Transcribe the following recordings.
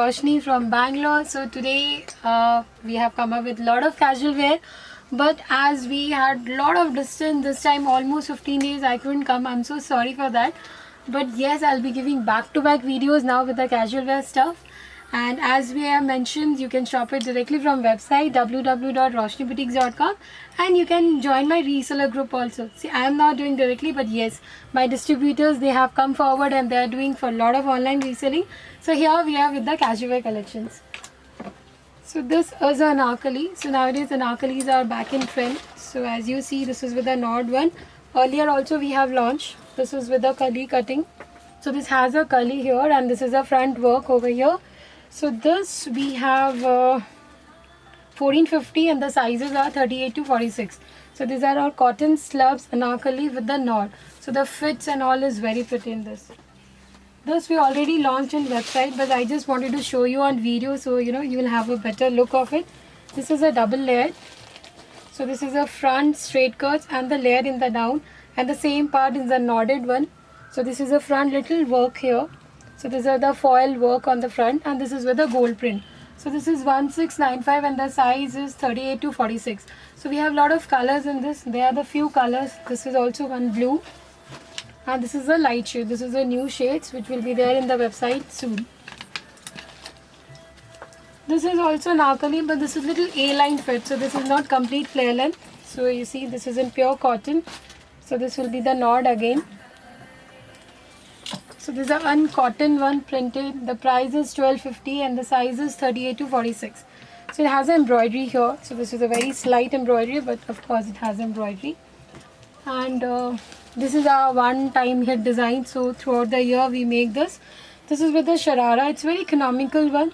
Roshni from Bangalore. So today we have come up with a lot of casual wear, but as we had a lot of distance this time, almost 15 days, I couldn't come. I'm so sorry for that. But yes, I'll be giving back-to-back videos now with the casual wear stuff. And as we have mentioned, you can shop it directly from website www.roshnibutiques.com, and you can join my reseller group also. See, I am not doing directly, but yes, my distributors, they have come forward and they are doing for a lot of online reselling. So here we are with the casual wear collections. So this is an anarkali. So nowadays anarkalis are back in trend. So as you see, this is with a Nod one. Earlier also we have launched. This is with a kali cutting. So this has a kali here, and this is a front work over here. So this we have 1450, and the sizes are 38 to 46. So these are all cotton slubs anarkali with the Nod. So the fits and all is very pretty in this. This we already launched in website, but I just wanted to show you on video, so you will have a better look of it. This is a double layer. So this is a front straight cuts and the layer in the down, and the same part is the nodded one. So this is a front little work here. So these are the foil work on the front, and this is with a gold print. So this is 1695, and the size is 38 to 46. So we have a lot of colors in this. There are the few colors. This is also one blue, and this is a light shade. This is a new shades which will be there in the website soon. This is also an anarkali, but this is little A-line fit. So this is not complete flare length. So you see, this is in pure cotton. So this will be the Nod again. So this is a uncotton one printed. The price is 1250, and the size is 38 to 46. So it has embroidery here. So this is a very slight embroidery, but of course it has embroidery. And this is our one-time hit design. So throughout the year we make this. This is with the sharara. It's very economical one.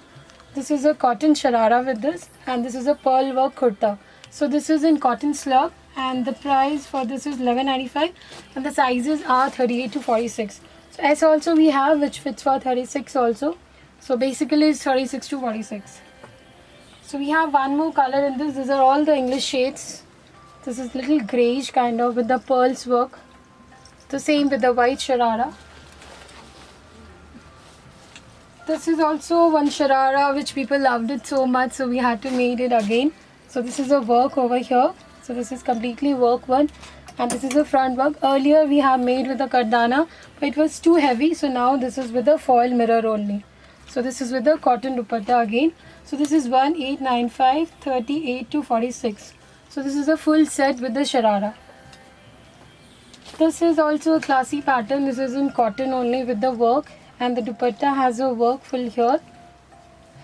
This is a cotton sharara with this, and this is a pearl work kurta. So this is in cotton slub, and the price for this is 1195, and the sizes are 38 to 46. So S also we have, which fits for 36 also. So basically it's 36 to 46. So we have one more color in this. These are all the English shades. This is little greyish kind of with the pearls work. The same with the white sharara. This is also one sharara which people loved it so much, so we had to make it again. So this is a work over here. So this is completely work one, and this is a front work. Earlier we have made with a kardana, but it was too heavy, so now this is with a foil mirror only. So this is with the cotton dupatta again. So this is 1895, 38 to 46. So this is a full set with the sharara. This is also a classy pattern. This is in cotton only with the work, and the dupatta has a work full here.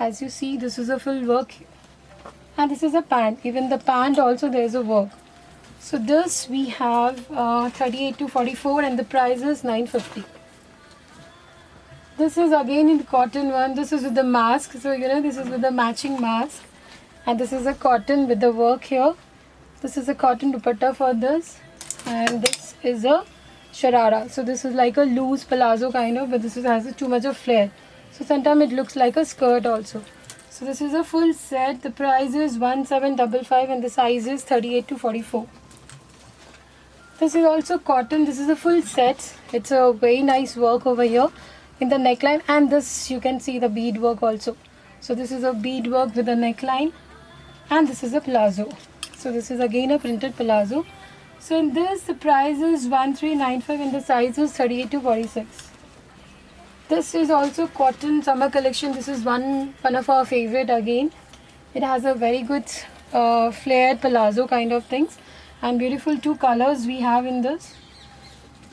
As you see, this is a full work, and this is a pant. Even the pant also there is a work. So this we have 38 to 44, and the price is 950. This is again in cotton one. This is with the mask. So this is with the matching mask, and this is a cotton with the work here. This is a cotton dupatta for this, and this is a sharara. So this is like a loose palazzo kind of, but this has too much of flare. So sometimes it looks like a skirt also. So this is a full set. The price is 1755, and the size is 38 to 44. This is also cotton. This is a full set. It's a very nice work over here in the neckline, and this you can see the bead work also. So this is a bead work with a neckline, and this is a palazzo. So this is again a printed palazzo. So in this the price is 1395, and the size is 38 to 46. This is also cotton summer collection. This is one of our favorite again. It has a very good flared palazzo kind of things, and beautiful two colors we have in this.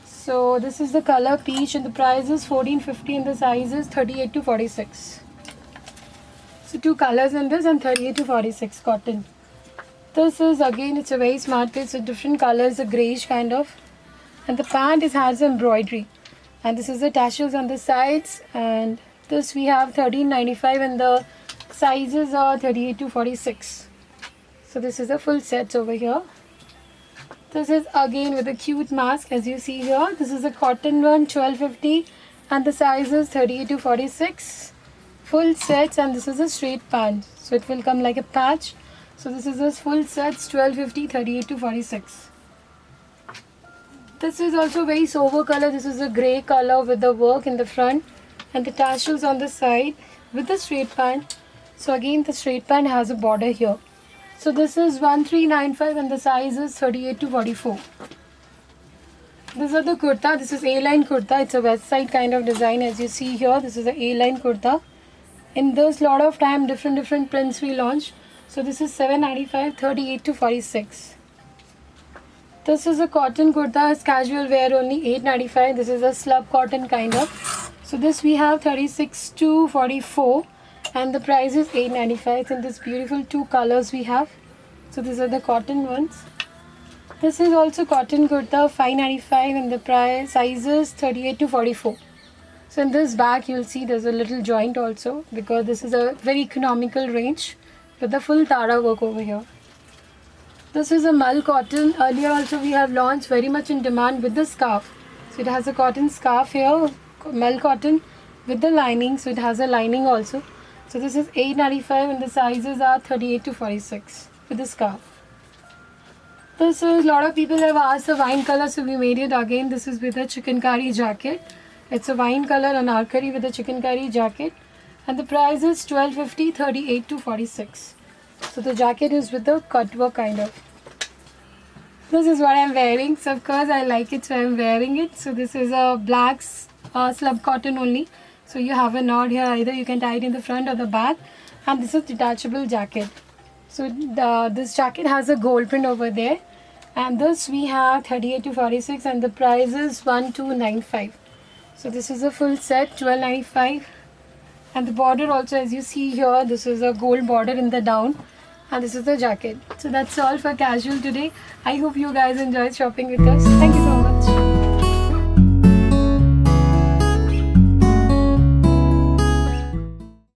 So this is the color peach, and the price is 1450, and the size is 38 to 46. So two colors in this, and 38 to 46 cotton. This is again, it's a very smart piece. So different colors, a greyish kind of, and the pant has embroidery, and this is the tassels on the sides, and this we have 1395, and the sizes are 38 to 46. So this is a full set over here. This is again with a cute mask, as you see here. This is a cotton one, 1250, and the size is 38 to 46. Full sets, and this is a straight pant. So it will come like a patch. So this is a full sets, 1250, 38 to 46. This is also very sober color. This is a grey color with the work in the front and the tassels on the side. with the straight pant. So again the straight pant has a border here. So this is 1395 and the size is 38 to 44. This is the kurta. This is A-line kurta. It's a west side kind of design as you see here. This is a A-line kurta. In this lot of time different prints we launched. So this is 795, 38 to 46. This is a cotton kurta. It's casual wear only, 895. This is a slub cotton kind of. So this we have 36 to 44 and the price is 895. It's in this beautiful two colors we have. So these are the cotton ones. This is also cotton kurta, 595 and the price size is 38 to 44. So in this back you will see there's a little joint also because this is a very economical range with the full Tara work over here. This is a mull cotton. Earlier also we have launched, very much in demand with the scarf. So it has a cotton scarf here, mull cotton with the lining. So it has a lining also. So this is 895 and the sizes are 38 to 46 with the scarf. This is, a lot of people have asked the wine color, so we made it again. This is with a chikankari jacket. It's a wine color anarkali with a chikankari jacket. And the price is 1250, 38 to 46. So the jacket is with the cut work kind of. This is what I'm wearing. So of course I like it, so I'm wearing it. So this is a black slub cotton only. So you have a knot here. Either you can tie it in the front or the back. And this is detachable jacket. So this jacket has a gold print over there. And this we have 38 to 46 and the price is 1295. So this is a full set, 1295. And the border also, as you see here, this is a gold border in the down. And this is the jacket. So that's all for casual today. I hope you guys enjoyed shopping with us. Thank you so much.